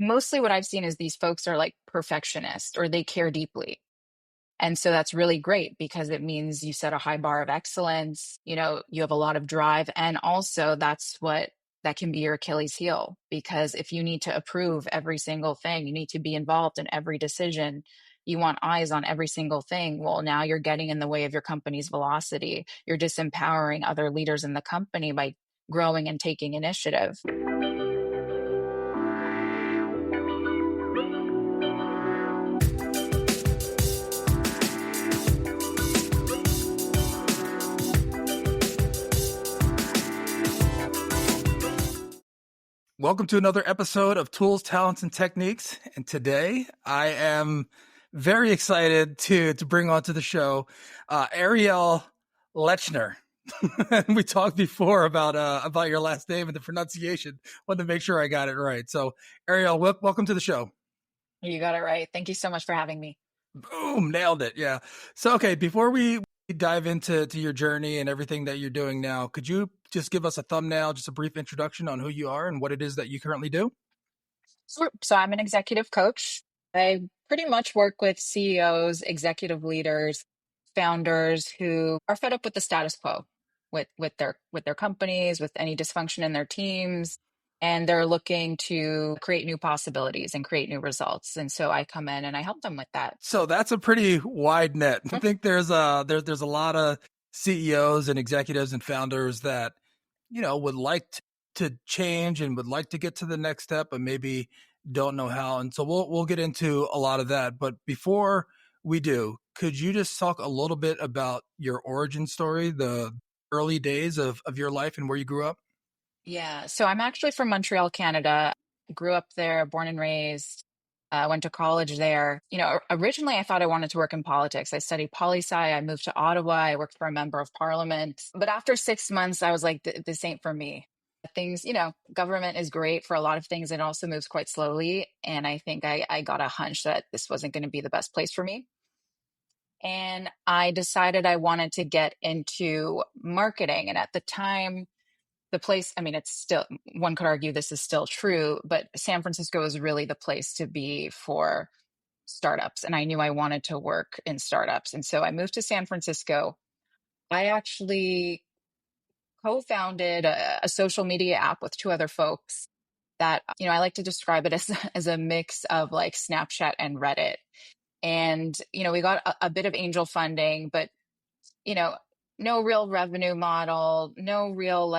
mostly what I've seen is these folks are like perfectionists or they care deeply. And so that's really great because it means you set a high bar of excellence, you have a lot of drive. And also that can be your Achilles heel because if you need to approve every single thing, you need to be involved in every decision. You want eyes on every single thing. Well, now you're getting in the way of your company's velocity. You're disempowering other leaders in the company by growing and taking initiative. Welcome to another episode of Tools, Talents, and Techniques. And today I am very excited to bring onto the show Arielle Lechner. We talked before about your last name and the pronunciation. Wanted to make sure I got it right. So Arielle, welcome to the show. You got it right. Thank you so much for having me. Boom, nailed it. Yeah. So, okay, before we dive into your journey and everything that you're doing now, could you just give us a thumbnail, just a brief introduction on who you are and what it is that you currently do? Sure. So I'm an executive coach. I pretty much work with CEOs, executive leaders, founders who are fed up with the status quo with their companies, with any dysfunction in their teams, and they're looking to create new possibilities and create new results. And so I come in and I help them with that. So that's a pretty wide net. I think there's a lot of CEOs and executives and founders that, would like to change and would like to get to the next step, but maybe don't know how. And so we'll get into a lot of that. But before we do, could you just talk a little bit about your origin story, the early days of your life and where you grew up? Yeah. So I'm actually from Montreal, Canada. Grew up there, born and raised. Went to college there. Originally I thought I wanted to work in politics. I studied poli-sci. I moved to Ottawa. I worked for a member of parliament. But after 6 months, I was like, this ain't for me. Things, government is great for a lot of things. It also moves quite slowly. And I think I got a hunch that this wasn't going to be the best place for me. And I decided I wanted to get into marketing. And at the time, the place, I mean, it's still, one could argue this is still true, but San Francisco is really the place to be for startups. And I knew I wanted to work in startups. And so I moved to San Francisco. I actually co-founded a social media app with two other folks that, I like to describe it as a mix of like Snapchat and Reddit. And, we got a bit of angel funding, but you know, no real revenue model, no real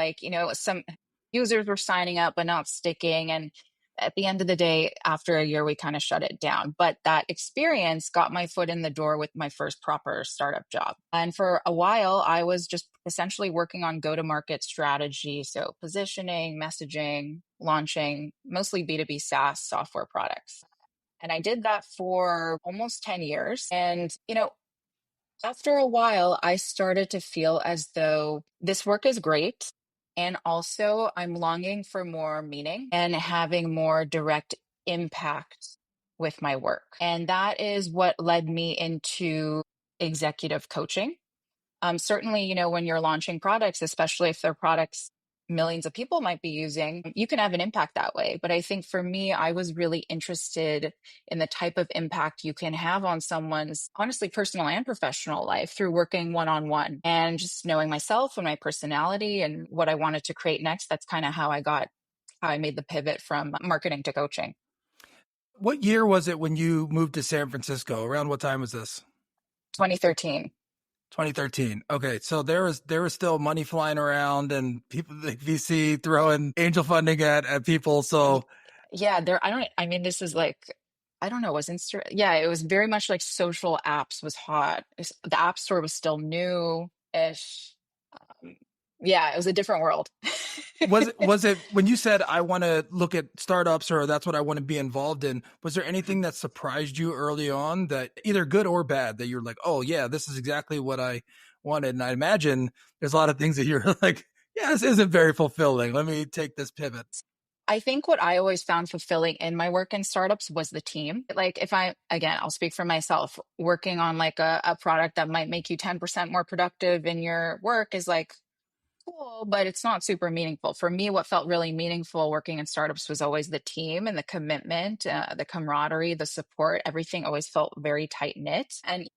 some users were signing up but not sticking. And at the end of the day, after a year, we kind of shut it down. But that experience got my foot in the door with my first proper startup job. And for a while, I was just essentially working on go-to-market strategy. So positioning, messaging, launching, mostly B2B SaaS software products. And I did that for almost 10 years. And, after a while, I started to feel as though this work is great. And also, I'm longing for more meaning and having more direct impact with my work. And that is what led me into executive coaching. Certainly, when you're launching products, especially if they're products millions of people might be using, you can have an impact that way. But I think for me, I was really interested in the type of impact you can have on someone's, honestly, personal and professional life through working one-on-one and just knowing myself and my personality and what I wanted to create next. That's kind of how I made the pivot from marketing to coaching. What year was it when you moved to San Francisco? Around what time was this? 2013. 2013. Okay, so there was still money flying around and people like VC throwing angel funding at people. So yeah, this is like, I don't know, was Insta? Yeah, it was very much like social apps was hot. The App Store was still new-ish. Yeah, it was a different world. was it when you said I want to look at startups or that's what I want to be involved in, was there anything that surprised you early on, that either good or bad, that you're like, oh yeah, this is exactly what I wanted? And I imagine there's a lot of things that you're like, yeah, this isn't very fulfilling. Let me take this pivot. I think what I always found fulfilling in my work in startups was the team. Like I'll speak for myself, working on like a product that might make you 10% more productive in your work is like, cool, but it's not super meaningful. For me, what felt really meaningful working in startups was always the team and the commitment, the camaraderie, the support. Everything always felt very tight knit. And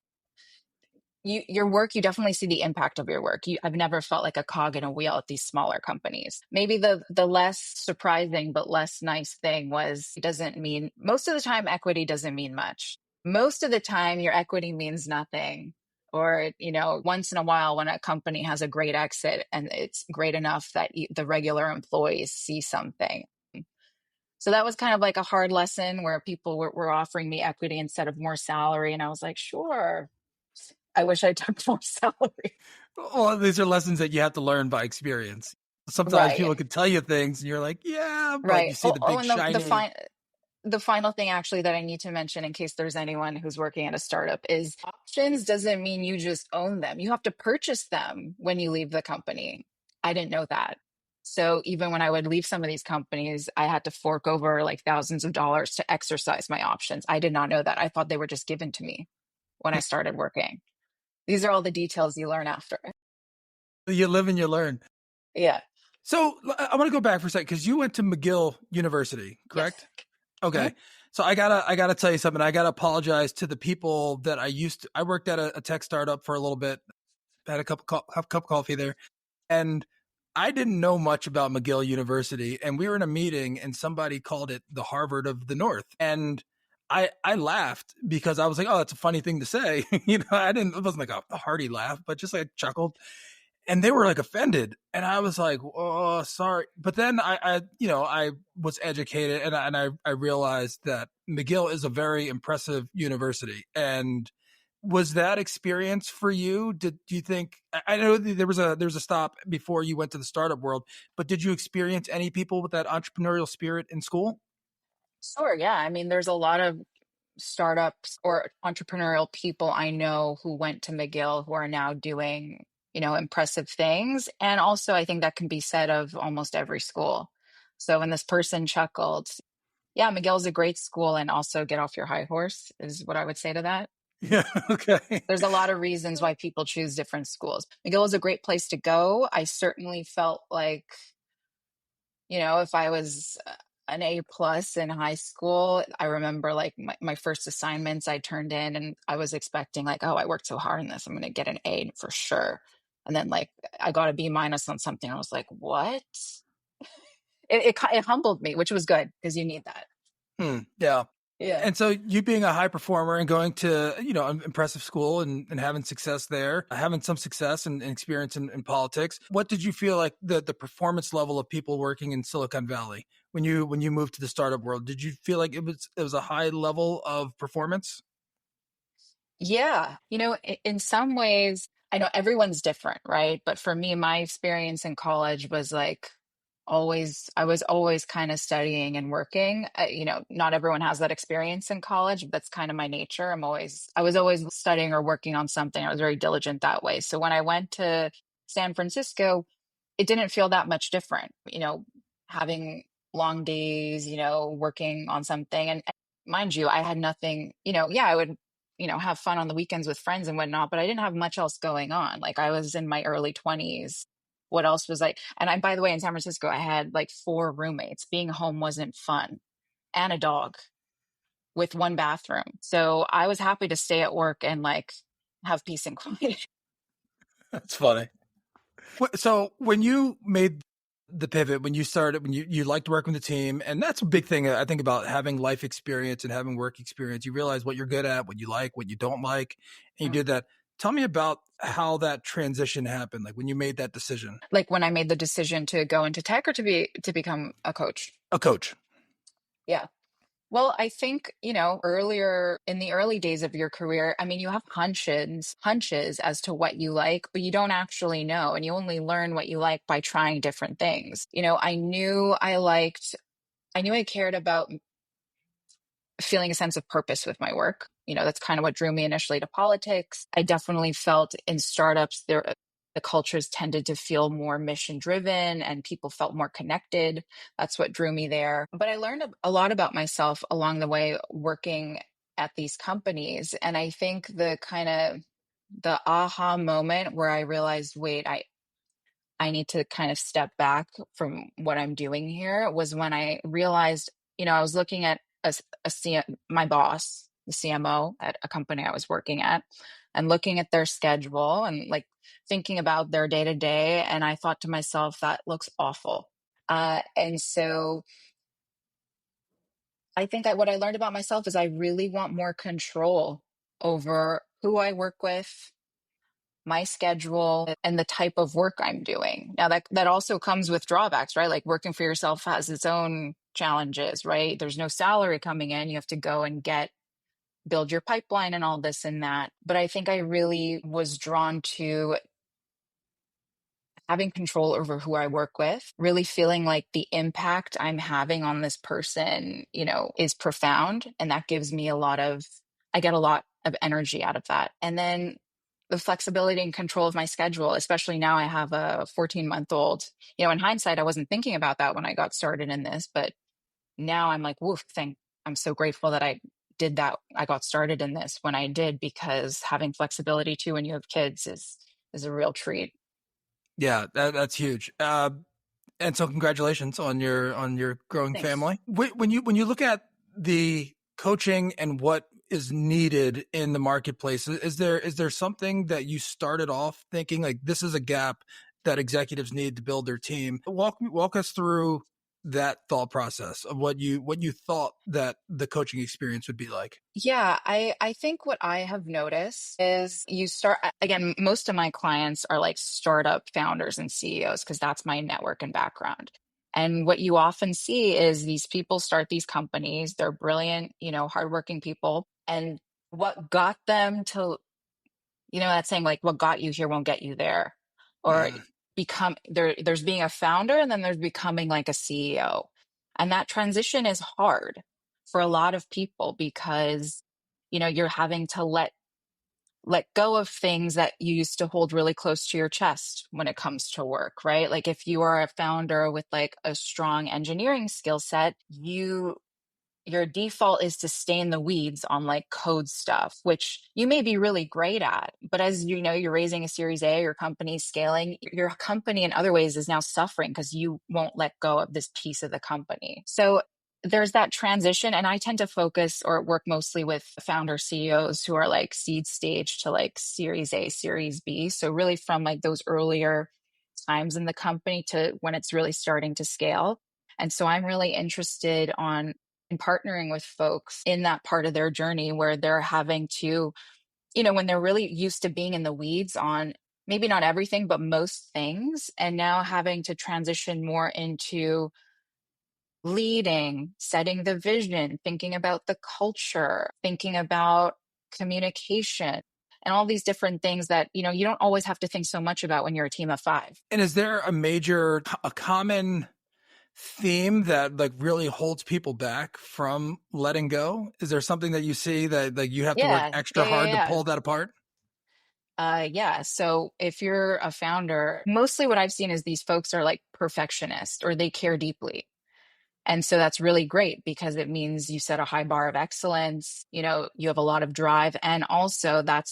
your work, you definitely see the impact of your work. I've never felt like a cog in a wheel at these smaller companies. Maybe the less surprising but less nice thing was it doesn't mean, most of the time equity doesn't mean much. Most of the time your equity means nothing. Or, once in a while when a company has a great exit and it's great enough that the regular employees see something. So that was kind of like a hard lesson where people were offering me equity instead of more salary. And I was like, sure, I wish I took more salary. Well, these are lessons that you have to learn by experience. Sometimes Right, people can tell you things and you're like, yeah, but you right. see Oh, the oh, big and the shiny. the final thing actually that I need to mention in case there's anyone who's working at a startup is options doesn't mean you just own them. You have to purchase them when you leave the company. I didn't know that. So even when I would leave some of these companies, I had to fork over like thousands of dollars to exercise my options. I did not know that. I thought they were just given to me when I started working. These are all the details you learn after. You live and you learn. Yeah. So I want to go back for a second because you went to McGill University, Yes. correct? Mhm. Okay. So I gotta tell you something. I gotta apologize to the people that I worked at a tech startup for a little bit, had a cup of coffee there, and I didn't know much about McGill University. And we were in a meeting and somebody called it the Harvard of the North. And I laughed because I was like, oh, that's a funny thing to say. It wasn't like a hearty laugh, but just like chuckled. And they were like offended. And I was like, oh, sorry. But then I was educated and I realized that McGill is a very impressive university. And was that experience for you? Do you think, I know there was a stop before you went to the startup world, but did you experience any people with that entrepreneurial spirit in school? Sure. Yeah. I mean, there's a lot of startups or entrepreneurial people I know who went to McGill who are now doing, impressive things. And also, I think that can be said of almost every school. So when this person chuckled, yeah, McGill's a great school, and also get off your high horse is what I would say to that. Yeah. Okay. There's a lot of reasons why people choose different schools. McGill is a great place to go. I certainly felt like, if I was an A plus in high school, I remember like my first assignments I turned in and I was expecting like, oh, I worked so hard on this. I'm going to get an A for sure. And then like I got a B minus on something. I was like, what? It humbled me, which was good because you need that. Yeah. Yeah. And so you being a high performer and going to, an impressive school and having success there, having some success and experience in politics, what did you feel like the performance level of people working in Silicon Valley when you moved to the startup world? Did you feel like it was a high level of performance? Yeah. In some ways, I know everyone's different, right? But for me, my experience in college was like I was always kind of studying and working. Not everyone has that experience in college, but that's kind of my nature. I was always studying or working on something. I was very diligent that way. So when I went to San Francisco, it didn't feel that much different, having long days, working on something. And mind you, I had nothing, yeah, I would, have fun on the weekends with friends and whatnot, but I didn't have much else going on. Like I was in my early 20s. What else was like, and by the way, in San Francisco, I had like four roommates. Being home wasn't fun, and a dog with one bathroom. So I was happy to stay at work and like have peace and quiet. That's funny. So when you made the pivot, when you started, when you liked working with the team, and that's a big thing I think about having life experience and having work experience. You realize what you're good at, what you like, what you don't like, and you did that. Tell me about how that transition happened, like when you made that decision. Like when I made the decision to go into tech or to become a coach. A coach. Yeah. Well, I think, earlier in the early days of your career, I mean, you have hunches as to what you like, but you don't actually know. And you only learn what you like by trying different things. I knew I cared about feeling a sense of purpose with my work. That's kind of what drew me initially to politics. I definitely felt in startups the cultures tended to feel more mission driven and people felt more connected. That's what drew me there. But I learned a lot about myself along the way working at these companies. And I think the aha moment where I realized, wait, I need to kind of step back from what I'm doing here was when I realized, I was looking at my boss, the CMO at a company I was working at, and looking at their schedule and like thinking about their day to day. And I thought to myself, that looks awful. And so I think what I learned about myself is I really want more control over who I work with, my schedule, and the type of work I'm doing. Now that also comes with drawbacks, right? Like working for yourself has its own challenges, right? There's no salary coming in. You have to go and build your pipeline and all this and that. But I think I really was drawn to having control over who I work with, really feeling like the impact I'm having on this person, is profound. And that gives me I get a lot of energy out of that. And then the flexibility and control of my schedule, especially now I have a 14-month-old. In hindsight, I wasn't thinking about that when I got started in this, but now I'm like, woof, I'm so grateful that I did that. I got started in this when I did, because having flexibility too when you have kids is a real treat. Yeah, that's huge. And so congratulations on your growing Thanks. family. When you look at the coaching and what is needed in the marketplace, is there something that you started off thinking like this is a gap that executives need to build their team? Walk us through that thought process of what you thought that the coaching experience would be like. Yeah, I think what I have noticed is again, most of my clients are like startup founders and CEOs because that's my network and background. And what you often see is these people start these companies, they're brilliant, hardworking people. And what got them to, that saying like what got you here won't get you there. Or Mm. there's being a founder and then there's becoming like a CEO. And that transition is hard for a lot of people because you're having to let go of things that you used to hold really close to your chest when it comes to work, right? Like if you are a founder with like a strong engineering skill set, your default is to stay in the weeds on like code stuff, which you may be really great at. But as you know, you're raising a Series A, your company's scaling, your company in other ways is now suffering because you won't let go of this piece of the company. So there's that transition. And I tend to focus or work mostly with founder CEOs who are like seed stage to like Series A, Series B. So really from like those earlier times in the company to when it's really starting to scale. And so I'm really interested in partnering with folks in that part of their journey where they're having to, when they're really used to being in the weeds on maybe not everything, but most things, and now having to transition more into leading, setting the vision, thinking about the culture, thinking about communication, and all these different things that, you don't always have to think so much about when you're a team of five. And is there a common theme that like really holds people back from letting go? Is there something that you see that like you have to work Yeah, extra yeah, hard to yeah, pull that apart? yeah. So if you're a founder, mostly what I've seen is these folks are like perfectionists or they care deeply. And so that's really great because it means you set a high bar of excellence, you have a lot of drive. And also that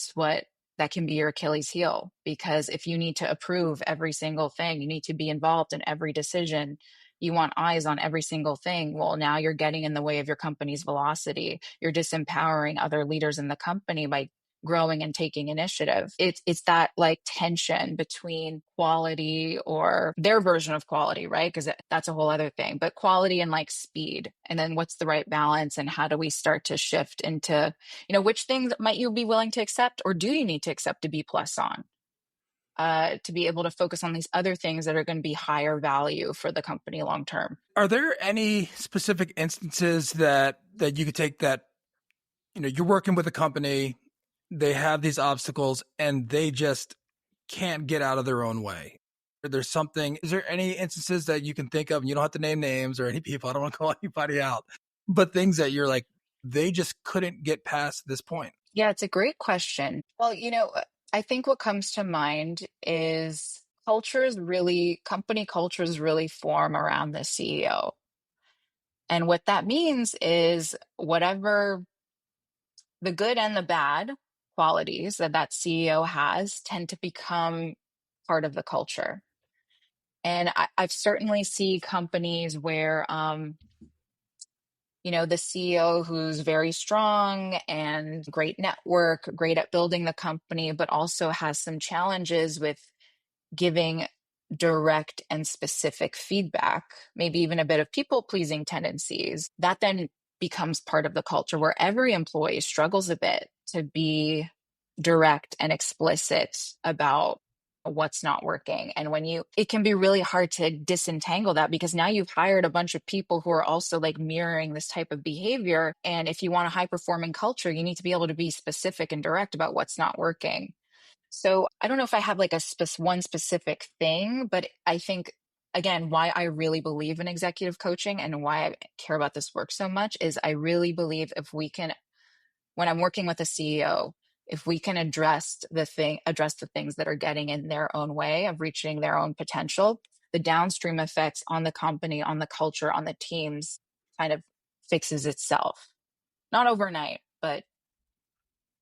can be your Achilles heel because if you need to approve every single thing, you need to be involved in every decision. You want eyes on every single thing. Well, now you're getting in the way of your company's velocity. You're disempowering other leaders in the company by growing and taking initiative. It's that like tension between quality or their version of quality, right? Because that's a whole other thing. But quality and like speed. And then what's the right balance and how do we start to shift into, which things might you be willing to accept or do you need to accept a B plus on? To be able to focus on these other things that are going to be higher value for the company long term. Are there any specific instances that you could take that you're working with a company, they have these obstacles and they just can't get out of their own way? There's something, is there any instances that you can think of, and you don't have to name names or any people, I don't want to call anybody out, but things that you're like, they just couldn't get past this point? Yeah, it's a great question. Well, I think what comes to mind is company cultures really form around the CEO. And what that means is whatever the good and the bad qualities that CEO has tend to become part of the culture. And I've certainly seen companies where, the CEO who's very strong and great network, great at building the company, but also has some challenges with giving direct and specific feedback, maybe even a bit of people pleasing tendencies, that then becomes part of the culture where every employee struggles a bit to be direct and explicit about what's not working. And it can be really hard to disentangle that because now you've hired a bunch of people who are also like mirroring this type of behavior. And if you want a high performing culture, you need to be able to be specific and direct about what's not working. So I don't know if I have like one specific thing, but I think again, why I really believe in executive coaching and why I care about this work so much is I really believe if we can, when I'm working with a CEO, if we can address the things that are getting in their own way of reaching their own potential, the downstream effects on the company, on the culture, on the teams kind of fixes itself. Not overnight, but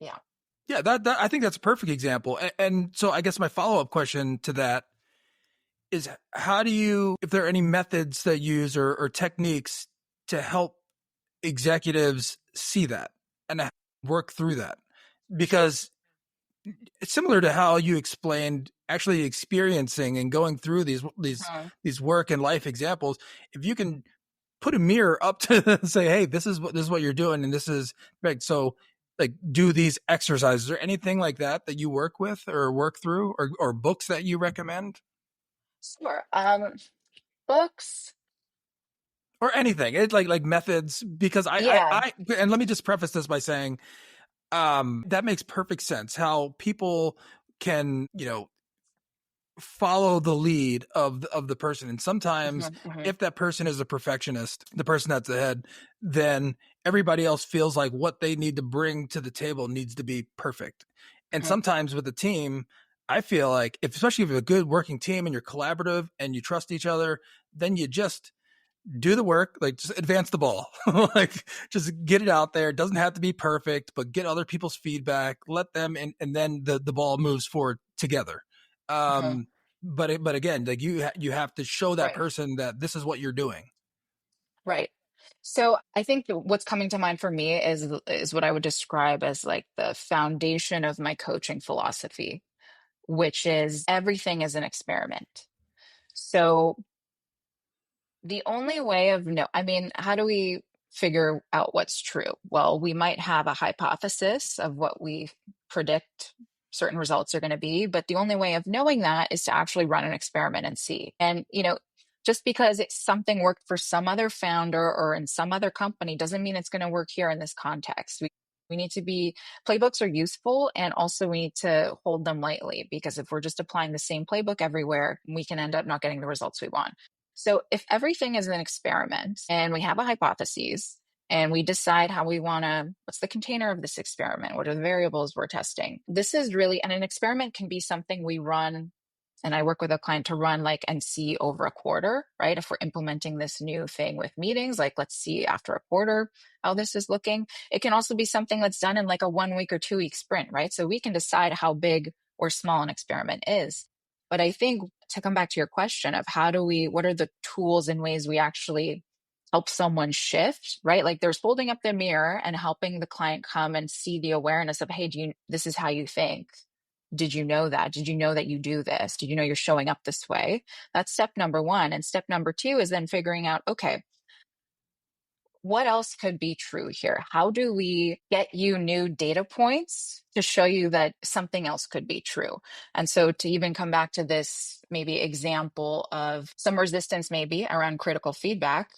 yeah. Yeah, that I think that's a perfect example. And so I guess my follow-up question to that is how do you, if there are any methods that you use or techniques to help executives see that and work through that? Because it's similar to how you explained actually experiencing and going through these work and life examples. If you can put a mirror up to say, hey, this is what you're doing, and this is right. So like do these exercises or anything like that that you work with or work through or books that you recommend Sure. Books. or anything it like methods because Yeah. I and let me just preface this by saying that makes perfect sense how people can follow the lead of the person. And sometimes Mhm, mhm, if that person is a perfectionist, the person that's ahead, then everybody else feels like what they need to bring to the table needs to be perfect. And mhm, sometimes with a team, I feel like especially if you have a good working team and you're collaborative and you trust each other, then you just do the work, like just advance the ball, like just get it out there. It doesn't have to be perfect, but get other people's feedback, let them, and then the ball moves forward together. mhm. Um, but again, like you have to show that Right, person that this is what you're doing. right. So I think what's coming to mind for me is what I would describe as like the foundation of my coaching philosophy, which is everything is an experiment. So the only way of no, I mean, how do we figure out what's true? Well, we might have a hypothesis of what we predict certain results are going to be, but the only way of knowing that is to actually run an experiment and see. And, just because it's something worked for some other founder or in some other company doesn't mean it's going to work here in this context. We need to be, playbooks are useful and also we need to hold them lightly because if we're just applying the same playbook everywhere, we can end up not getting the results we want. So if everything is an experiment and we have a hypothesis and we decide how we want to, what's the container of this experiment? What are the variables we're testing? This is really, and an experiment can be something we run. And I work with a client to run like and see over a quarter, right? If we're implementing this new thing with meetings, like let's see after a quarter how this is looking. It can also be something that's done in like a 1 week or 2 week sprint, right? So we can decide how big or small an experiment is. But I think to come back to your question of what are the tools and ways we actually help someone shift, right? Like there's holding up the mirror and helping the client come and see the awareness of, hey, this is how you think. Did you know that? Did you know that you do this? Did you know you're showing up this way? That's step number one. And step number two is then figuring out, okay, what else could be true here? How do we get you new data points to show you that something else could be true? And so to even come back to this maybe example of some resistance maybe around critical feedback,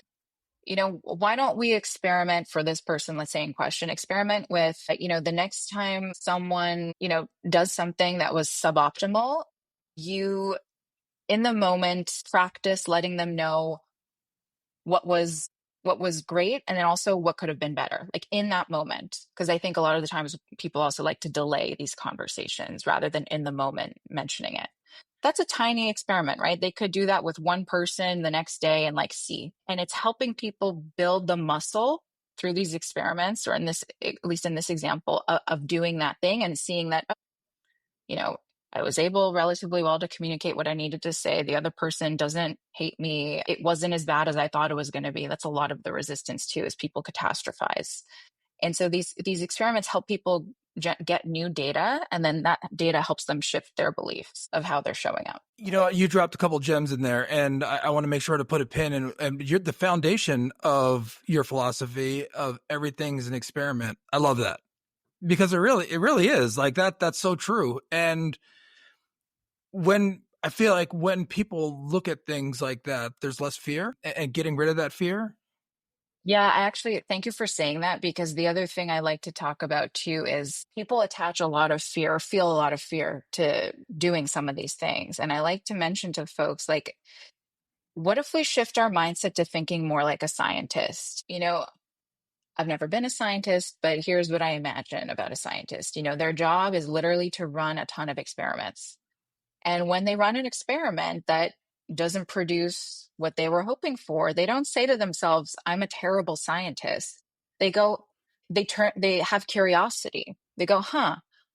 why don't we experiment for this person, let's say in question, experiment with, the next time someone, does something that was suboptimal, you in the moment practice letting them know what was great and then also what could have been better like in that moment because I think a lot of the times people also like to delay these conversations rather than in the moment mentioning it. That's a tiny experiment, right? They could do that with one person the next day and like see, and it's helping people build the muscle through these experiments or in this, at least in this example of doing that thing and seeing that, you know I was able relatively well to communicate what I needed to say. The other person doesn't hate me. It wasn't as bad as I thought it was going to be. That's a lot of the resistance too, is people catastrophize. And so these experiments help people get new data, and then that data helps them shift their beliefs of how they're showing up. You dropped a couple gems in there, and I want to make sure to put a pin in. And you're the foundation of your philosophy of everything is an experiment. I love that because it really is like that. That's so true. And when I feel like when people look at things like that, there's less fear, and getting rid of that fear. Yeah, I actually thank you for saying that, because the other thing I like to talk about too is people attach a lot of fear, feel a lot of fear to doing some of these things. And I like to mention to folks, like, what if we shift our mindset to thinking more like a scientist? I've never been a scientist, but here's what I imagine about a scientist. Their job is literally to run a ton of experiments. And when they run an experiment that doesn't produce what they were hoping for, they don't say to themselves, I'm a terrible scientist. They go, they have curiosity. They go,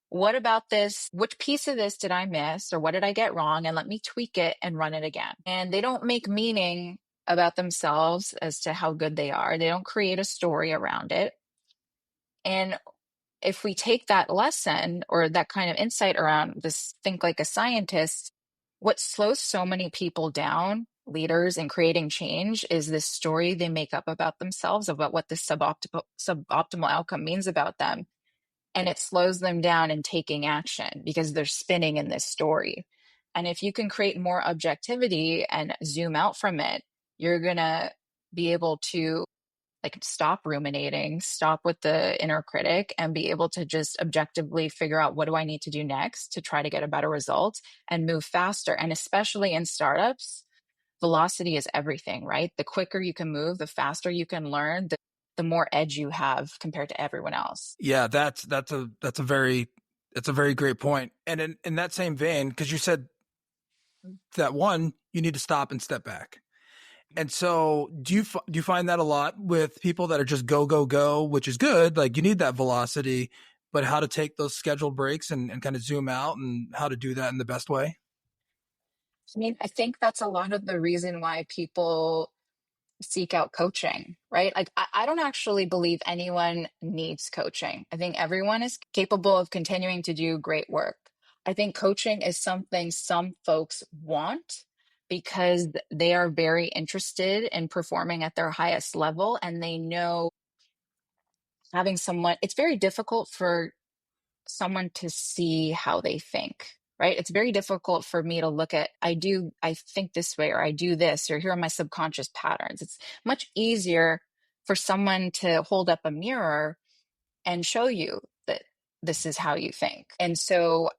what about this? Which piece of this did I miss? Or what did I get wrong? And let me tweak it and run it again. And they don't make meaning about themselves as to how good they are. They don't create a story around it. And if we take that lesson or that kind of insight around this, think like a scientist, what slows so many people down, leaders, in creating change is this story they make up about themselves, about what the suboptimal outcome means about them. And it slows them down in taking action because they're spinning in this story. And if you can create more objectivity and zoom out from it, you're going to be able to, like, stop ruminating, stop with the inner critic, and be able to just objectively figure out, what do I need to do next to try to get a better result and move faster. And especially in startups, velocity is everything, right? The quicker you can move, the faster you can learn, the more edge you have compared to everyone else. Yeah, that's a very great point. And in that same vein, because you said that one, you need to stop and step back. And so, do you find that a lot with people that are just go go go, which is good, like you need that velocity, but how to take those scheduled breaks and kind of zoom out and how to do that in the best way? I mean, I think that's a lot of the reason why people seek out coaching, right? Like, I don't actually believe anyone needs coaching. I think everyone is capable of continuing to do great work. I think coaching is something some folks want because they are very interested in performing at their highest level, and they know having someone, it's very difficult for someone to see how they think, right? It's very difficult for me to look at, I think this way, or I do this, or here are my subconscious patterns. It's much easier for someone to hold up a mirror and show you that this is how you think. And so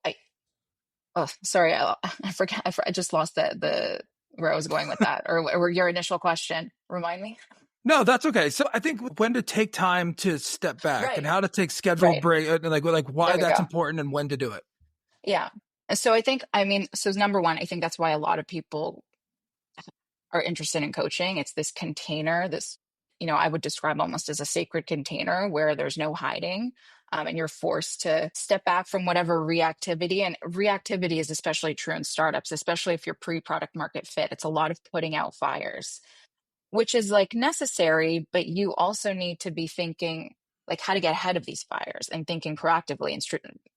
oh, sorry, I forgot, I just lost the where I was going with that, or your initial question. Remind me. No, that's okay. So I think when to take time to step back and Right, how to take scheduled right. break, like why There we that's go. important and when to do it. Yeah. And so I think, I mean, so number one, I think that's why a lot of people are interested in coaching. It's this container, I would describe almost as a sacred container where there's no hiding. And you're forced to step back from whatever reactivity. And reactivity is especially true in startups, especially if you're pre-product market fit. It's a lot of putting out fires, which is like necessary, but you also need to be thinking like how to get ahead of these fires and thinking proactively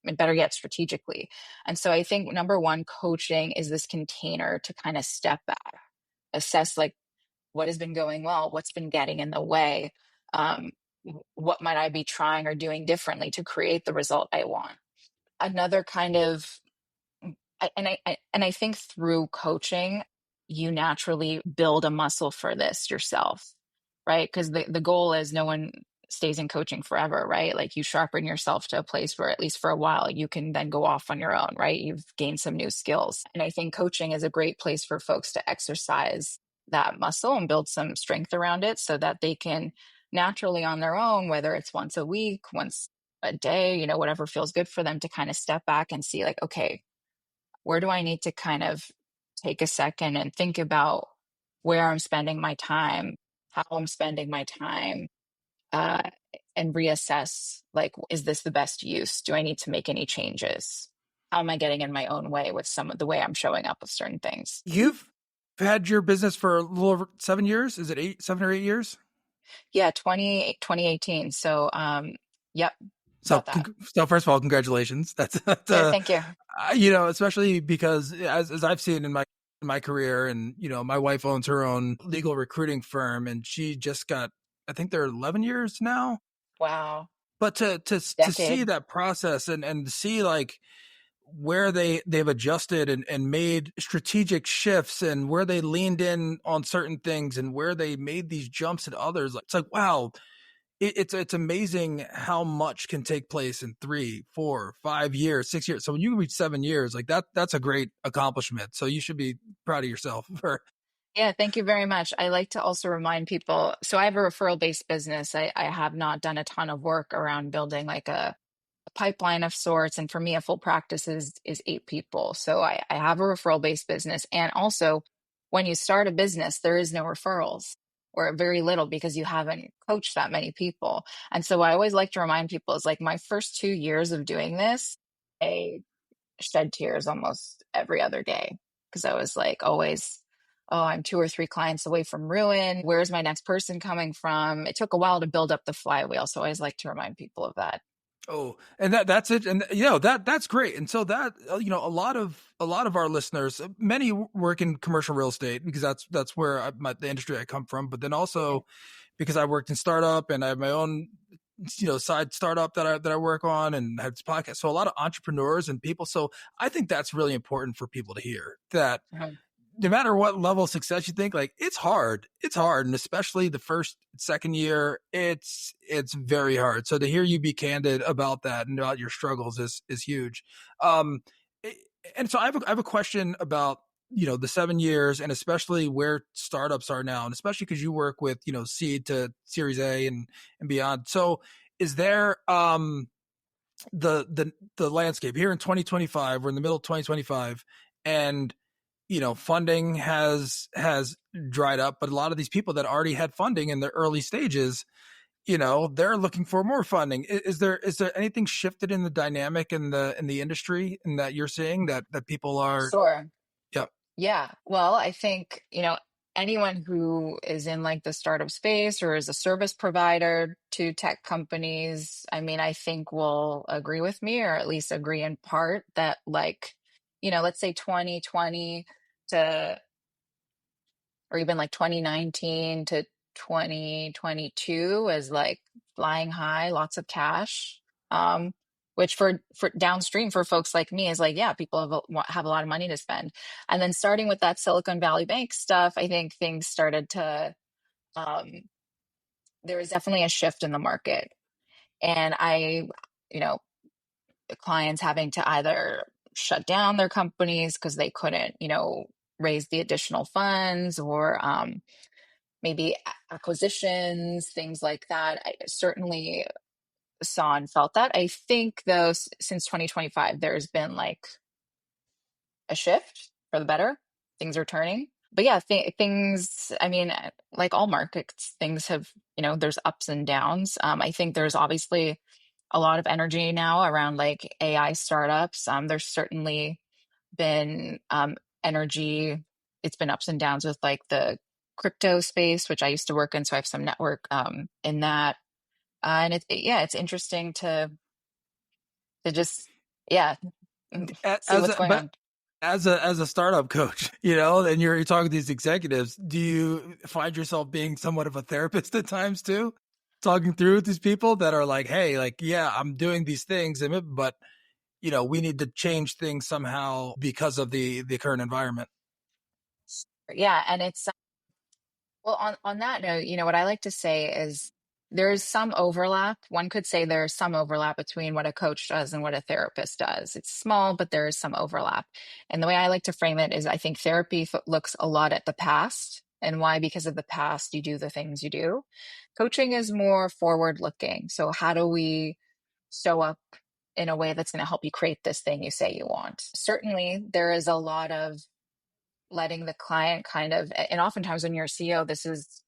and better yet strategically. And so I think number one, coaching is this container to kind of step back, assess like what has been going well, what's been getting in the way, um, what might I be trying or doing differently to create the result I want. Another kind of and I think through coaching, you naturally build a muscle for this yourself, right? Because the goal is no one stays in coaching forever, right? Like, you sharpen yourself to a place where, at least for a while, you can then go off on your own, right? You've gained some new skills. And I think coaching is a great place for folks to exercise that muscle and build some strength around it so that they can naturally on their own, whether it's once a week, once a day, whatever feels good for them, to kind of step back and see like, okay, where do I need to kind of take a second and think about where I'm spending my time, how I'm spending my time, uh, and reassess, like, is this the best use? Do I need to make any changes? how am I getting in my own way with some of the way I'm showing up with certain things? You've had your business for a little over 7 years. Is it 7 or 8 years? Yeah, 2018. So, yep, So, about that. so first of all, congratulations. That's Yeah, thank you. especially because as I've seen in my career, and my wife owns her own legal recruiting firm, and she just got, I think they're 11 years now. Wow. But to see Decade. that process, and to see like where they've adjusted and made strategic shifts, and where they leaned in on certain things, and where they made these jumps at others, it's like, wow, it's amazing how much can take place in 3, 4, 5 years, 6 years. So when you reach 7 years, like that's a great accomplishment. So you should be proud of yourself for. Yeah, thank you very much. I like to also remind people. So I have a referral-based business. I have not done a ton of work around building like a pipeline of sorts. And for me, a full practice is 8 people. So I have a referral-based business. And also, when you start a business, there is no referrals or very little because you haven't coached that many people. And so I always like to remind people is like my first 2 years of doing this, I shed tears almost every other day because I was like always, oh, I'm 2 or 3 clients away from ruin. Where's my next person coming from? It took a while to build up the flywheel. So I always like to remind people of that. Oh, and that's it. And that's great. And so that a lot of our listeners, many work in commercial real estate because that's where the industry I come from. But then also because I worked in startup, and I have my own side startup that I work on, and have this podcast. So a lot of entrepreneurs and people. So I think that's really important for people to hear that Mhm. no matter what level of success you think, like it's hard, and especially the first, second year, it's very hard. So to hear you be candid about that and about your struggles is huge. um and so I have a question about the 7 years, and especially where startups are now, and especially because you work with seed to series A and beyond. So is there the landscape here in 2025, we're in the middle of 2025, and funding has dried up, but a lot of these people that already had funding in the early stages, they're looking for more funding. Is there anything shifted in the dynamic in the industry, and that you're seeing that people are? Sure. Yeah. Yeah. Well, I think, anyone who is in like the startup space or is a service provider to tech companies, I mean, I think will agree with me or at least agree in part that like, let's say 2020 to or even like 2019 to 2022 is like flying high, lots of cash. Which for downstream for folks like me is like, yeah, people have a lot of money to spend. And then starting with that Silicon Valley Bank stuff, I think things started to um, there was definitely a shift in the market. And you know, clients having to either shut down their companies because they couldn't, raise the additional funds or maybe acquisitions, things like that. I certainly saw and felt that. I think, though, since 2025, there's been like a shift for the better. Things are turning. But yeah, things, I mean, like all markets, things have, there's ups and downs. I think there's obviously a lot of energy now around like AI startups. There's certainly been energy. It's been ups and downs with like the crypto space, which I used to work in. So I have some network in that. And yeah, it's interesting to just, yeah, see as what's a, going but on. as a startup coach, and you're talking to these executives, do you find yourself being somewhat of a therapist at times too, talking through with these people that are like, hey, like, yeah, I'm doing these things, but we need to change things somehow because of the current environment? Yeah, and it's well, on that note, what I like to say is there is some overlap. One could say there's some overlap between what a coach does and what a therapist does. It's small, but there is some overlap. And the way I like to frame it is I think therapy looks a lot at the past and why, because of the past, you do the things you do. Coaching is more forward looking. So, how do we show up in a way that's going to help you create this thing you say you want? Certainly, there is a lot of letting the client kind of, and oftentimes when you're a CEO, this is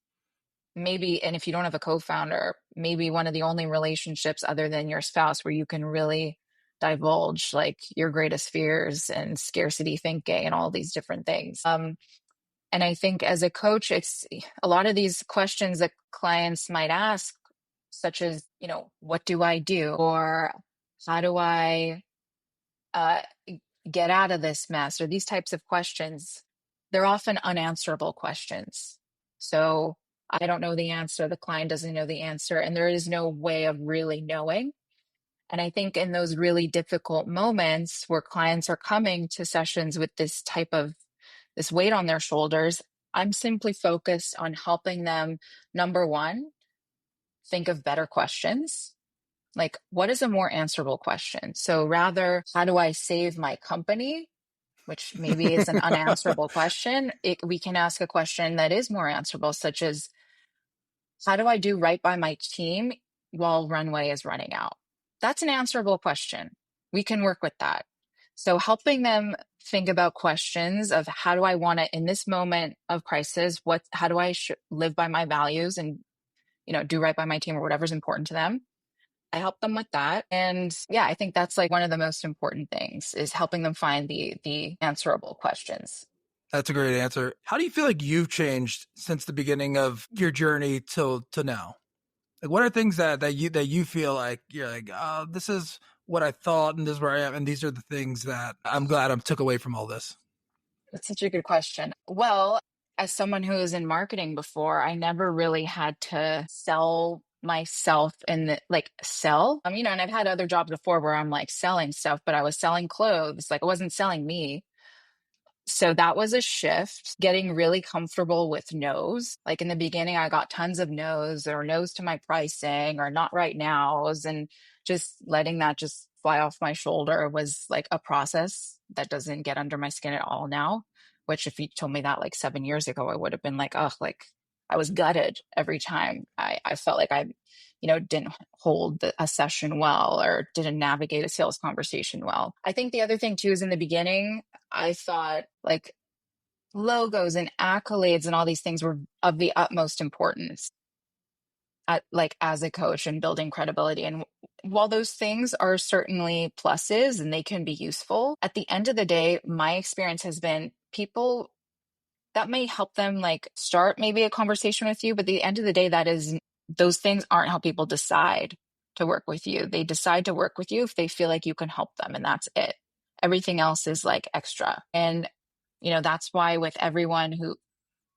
maybe, and if you don't have a co-founder, maybe one of the only relationships other than your spouse where you can really divulge like your greatest fears and scarcity thinking and all these different things. And I think as a coach, it's a lot of these questions that clients might ask, such as, what do I do? Or how do I uh, get out of this mess? Or these types of questions, they're often unanswerable questions. So I don't know the answer, the client doesn't know the answer, and there is no way of really knowing. And I think in those really difficult moments where clients are coming to sessions with this weight on their shoulders, I'm simply focused on helping them, number one, think of better questions. Like, what is a more answerable question? So rather, how do I save my company? Which maybe is an unanswerable question. We can ask a question that is more answerable, such as, how do I do right by my team while runway is running out? That's an answerable question. We can work with that. So helping them think about questions of, how do I want to, in this moment of crisis, how do I live by my values and, do right by my team or whatever's important to them. I help them with that. And yeah, I think that's like one of the most important things, is helping them find the answerable questions. That's a great answer. How do you feel like you've changed since the beginning of your journey till to now? Like, what are things that you feel like you're like, oh, this is what I thought, and this is where I am, and these are the things that I'm glad I took away from all this. That's such a good question. Well, as someone who was in marketing before, I never really had to sell myself in the like sell. And I've had other jobs before where I'm like selling stuff, but I was selling clothes. Like, I wasn't selling me. So that was a shift, getting really comfortable with no's. Like in the beginning, I got tons of no's, or no's to my pricing, or not right now's. And just letting that just fly off my shoulder was like a process that doesn't get under my skin at all now. Which, if you told me that like 7 years ago, I would have been like, oh, like I was gutted every time I felt like I, didn't hold a session well, or didn't navigate a sales conversation well. I think the other thing too is, in the beginning, I thought like logos and accolades and all these things were of the utmost importance like as a coach and building credibility. And while those things are certainly pluses and they can be useful, at the end of the day, my experience has been, people that may help them like start maybe a conversation with you, but at the end of the day, those things aren't how people decide to work with you. They decide to work with you if they feel like you can help them, and that's it. Everything else is like extra. And that's why with everyone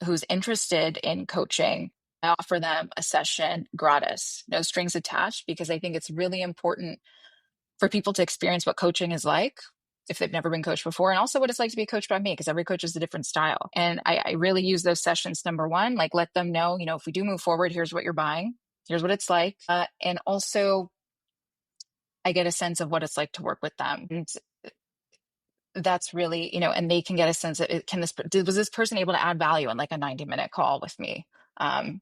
who's interested in coaching, I offer them a session gratis, no strings attached, because I think it's really important for people to experience what coaching is like if they've never been coached before, and also what it's like to be coached by me, because every coach is a different style. And I really use those sessions, number one, like let them know, if we do move forward, here's what you're buying, here's what it's like. And also I get a sense of what it's like to work with them. And that's really, and they can get a sense of, was this person able to add value in like a 90-minute call with me? And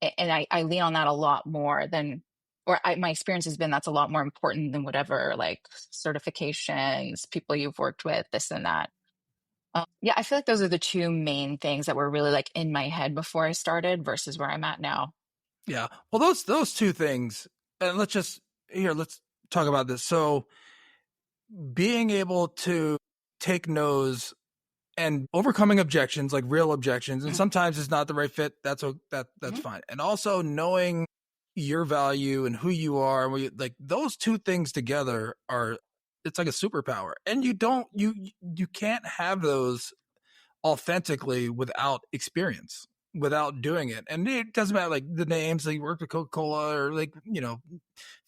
I lean on that a lot more than, my experience has been, that's a lot more important than whatever like certifications, people you've worked with, this and that. Yeah, I feel like those are the two main things that were really like in my head before I started versus where I'm at now. Yeah. Well, those two things, and let's talk about this. So, being able to take no's and overcoming objections, like real objections, and sometimes it's not the right fit. That's Mhm. fine. And also knowing your value and who you are, like those two things together are, it's like a superpower. And you can't have those authentically without experience, without doing it. And it doesn't matter like the names, like you work with Coca-Cola or like,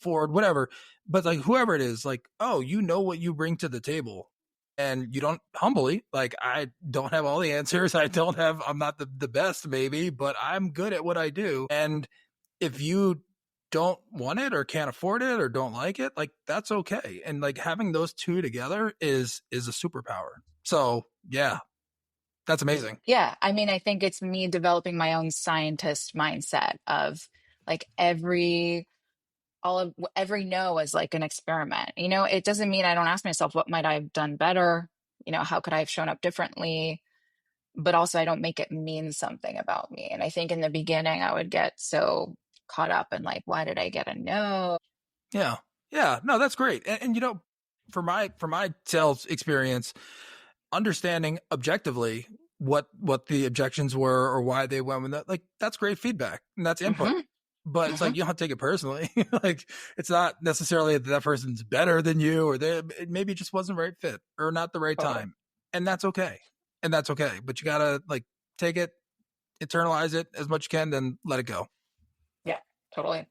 Ford, whatever. But like whoever it is, like, oh, you know what you bring to the table. And you don't, humbly, like, I don't have all the answers. I'm not the best maybe, but I'm good at what I do. And if you don't want it or can't afford it or don't like it, like that's okay. And like having those two together is a superpower. So yeah, that's amazing. Yeah, I mean, I think it's me developing my own scientist mindset of like every no is like an experiment. It doesn't mean I don't ask myself, what might I have done better? How could I have shown up differently? But also, I don't make it mean something about me. And I think in the beginning, I would get so caught up in like, why did I get a no? Yeah. Yeah. No, that's great. And for my sales experience, understanding objectively what the objections were or why they went with that, like that's great feedback and that's input. Hmm. But it's Hmm. like you don't have to take it personally. Like it's not necessarily that that person's better than you, or they maybe it just wasn't the right fit or not the right Totally. time, and that's okay. And that's okay. But you gotta like take it, internalize it as much as you can, then let it go. Yeah, totally.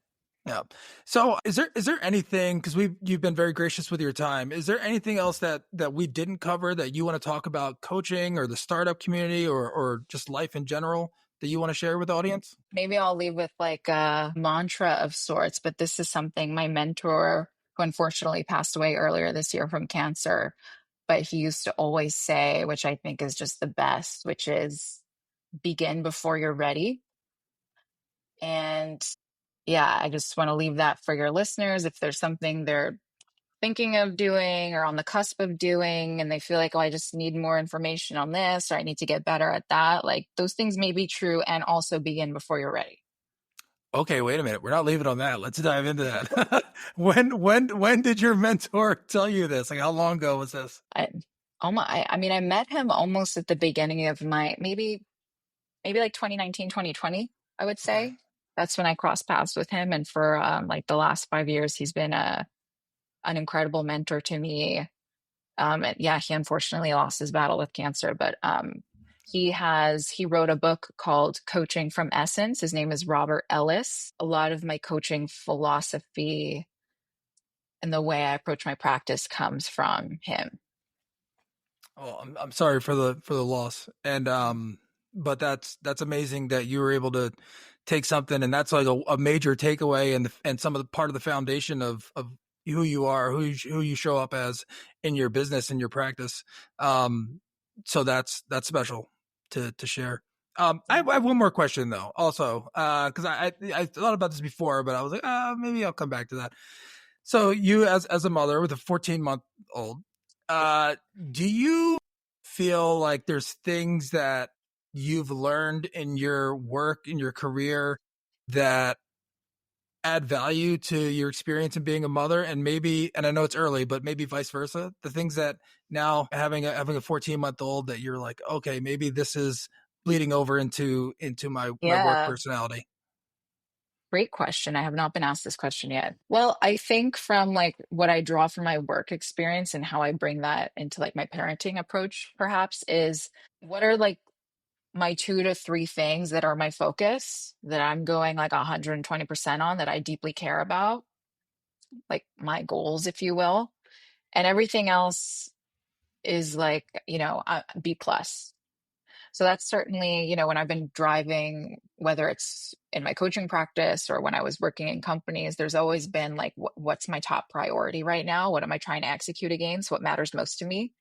Yeah. So is there anything, because you've been very gracious with your time. Is there anything else that we didn't cover that you want to talk about coaching or the startup community or just life in general that you want to share with the audience? Maybe I'll leave with like a mantra of sorts, but this is something my mentor, who unfortunately passed away earlier this year from cancer, but he used to always say, which I think is just the best, which is begin before you're ready. And yeah, I just want to leave that for your listeners. If there's something they're thinking of doing or on the cusp of doing, and they feel like, oh, I just need more information on this, or I need to get better at that, like those things may be true, and also begin before you're ready. Okay, wait a minute. We're not leaving on that. Let's dive into that. When did your mentor tell you this? Like how long ago was this? I, I mean, I met him almost at the beginning of my maybe like 2019, 2020, I would Okay. say. That's when I crossed paths with him. And for like the last 5 years, he's been an incredible mentor to me. And yeah, he unfortunately lost his battle with cancer, but he wrote a book called Coaching from Essence. His name is Robert Ellis. A lot of my coaching philosophy and the way I approach my practice comes from him. Oh, I'm sorry for the loss. And but that's amazing that you were able to take something, and that's like a major takeaway, and some of the part of the foundation of who you are, who you show up as in your business and your practice. So that's special to share. I have one more question though, also, because I thought about this before, but I was like, maybe I'll come back to that. So you as a mother with a 14-month old, uh, do you feel like there's things that you've learned in your work, in your career, that add value to your experience in being a mother, and maybe, and I know it's early, but maybe vice versa, the things that now having a 14-month old that you're like, okay, maybe this is bleeding over into my work Yeah, personality. great question. I have not been asked this question yet. Well, I think from like what I draw from my work experience and how I bring that into like my parenting approach, perhaps, is what are like my 2 to 3 things that are my focus that I'm going like 120% on, that I deeply care about, like my goals, if you will. And everything else is like, B plus. So that's certainly, when I've been driving, whether it's in my coaching practice or when I was working in companies, there's always been like, what's my top priority right now? What am I trying to execute against? What matters most to me?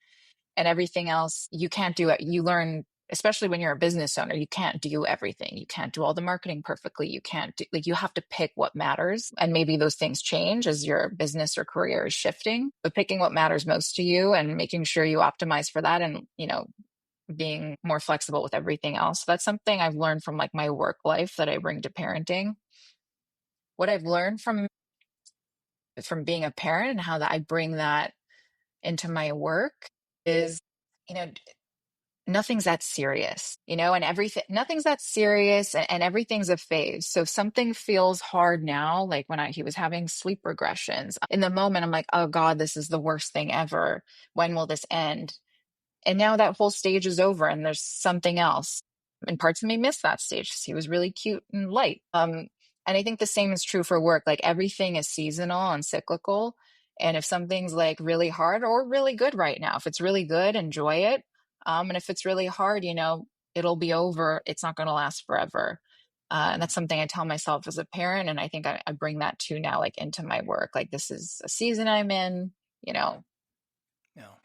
And everything else, you can't do it. You learn, especially when you're a business owner, you can't do everything. You can't do all the marketing perfectly. You can't do, like, you have to pick what matters. And maybe those things change as your business or career is shifting, but picking what matters most to you and making sure you optimize for that, and, being more flexible with everything else. That's something I've learned from like my work life that I bring to parenting. What I've learned from being a parent and how that I bring that into my work is, you know, nothing's that serious, and everything, nothing's that serious, and everything's a phase. So if something feels hard now, like when he was having sleep regressions, in the moment, I'm like, oh God, this is the worst thing ever. When will this end? And now that whole stage is over and there's something else. And parts of me miss that stage because he was really cute and light. And I think the same is true for work. Like everything is seasonal and cyclical. And if something's like really hard or really good right now, if it's really good, enjoy it. And if it's really hard, it'll be over. It's not going to last forever. And that's something I tell myself as a parent. And I think I bring that too now, like into my work. Like this is a season I'm in, you know,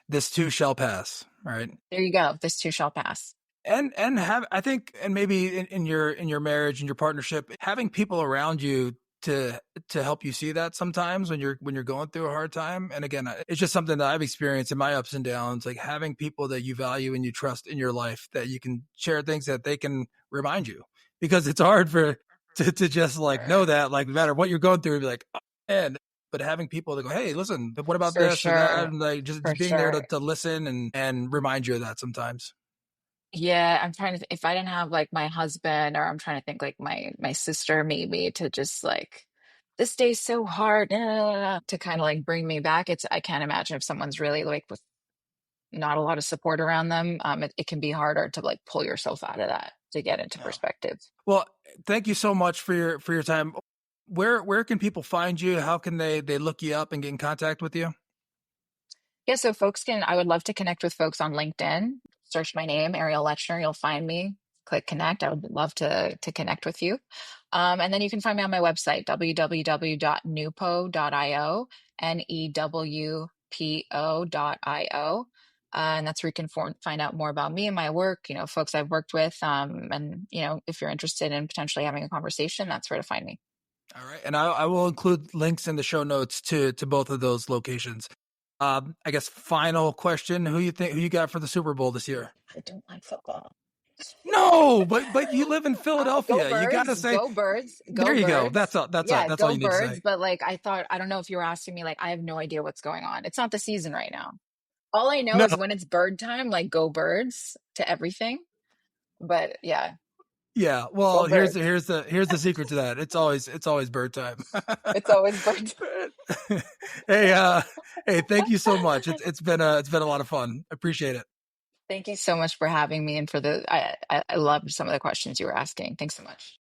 This too shall pass, right? there you go. This too shall pass. And have, I think, and maybe in your marriage and your partnership, having people around you to help you see that sometimes when you're going through a hard time. And again, it's just something that I've experienced in my ups and downs, like having people that you value and you trust in your life, that you can share things that they can remind you, because it's hard to just like know that, like no matter what you're going through, be like, oh, man, but having people that go, hey, listen, what about For this or that, sure. and like just For being there sure. to listen and remind you of that sometimes. Yeah, I'm trying to if I didn't have like my husband, or I'm trying to think like my sister maybe, to just like, this day's so hard, to kind of like bring me back. It's I can't imagine if someone's really like with not a lot of support around them. It can be harder to like pull yourself out of that to get into Yeah. perspective. Well, thank you so much for your time. Where can people find you? How can they look you up and get in contact with you? Yeah, so folks can, I would love to connect with folks on LinkedIn. Search my name, Arielle Lechner, you'll find me. Click connect. I would love to connect with you. And then you can find me on my website, www.newpo.io, NEWPO.io. And that's where you can find out more about me and my work, folks I've worked with. And, if you're interested in potentially having a conversation, that's where to find me. All right, and I will include links in the show notes to both of those locations. I guess final question: who you got for the Super Bowl this year? I don't like football. No, but you live in Go Philadelphia. You got to birds, say, go birds, there go you go. birds. Yeah, That's all go you need to birds. say. But like, I thought, I don't know if you were asking me, like, I have no idea what's going on. It's not the season right now. All I know No, is when it's bird time, like, go birds to everything. But yeah, yeah. Well, go birds. here's the secret to that. It's always bird time. It's always bird. hey, hey, thank you so much. It's been a lot of fun. Appreciate it. Thank you so much for having me and for I loved some of the questions you were asking. Thanks so much.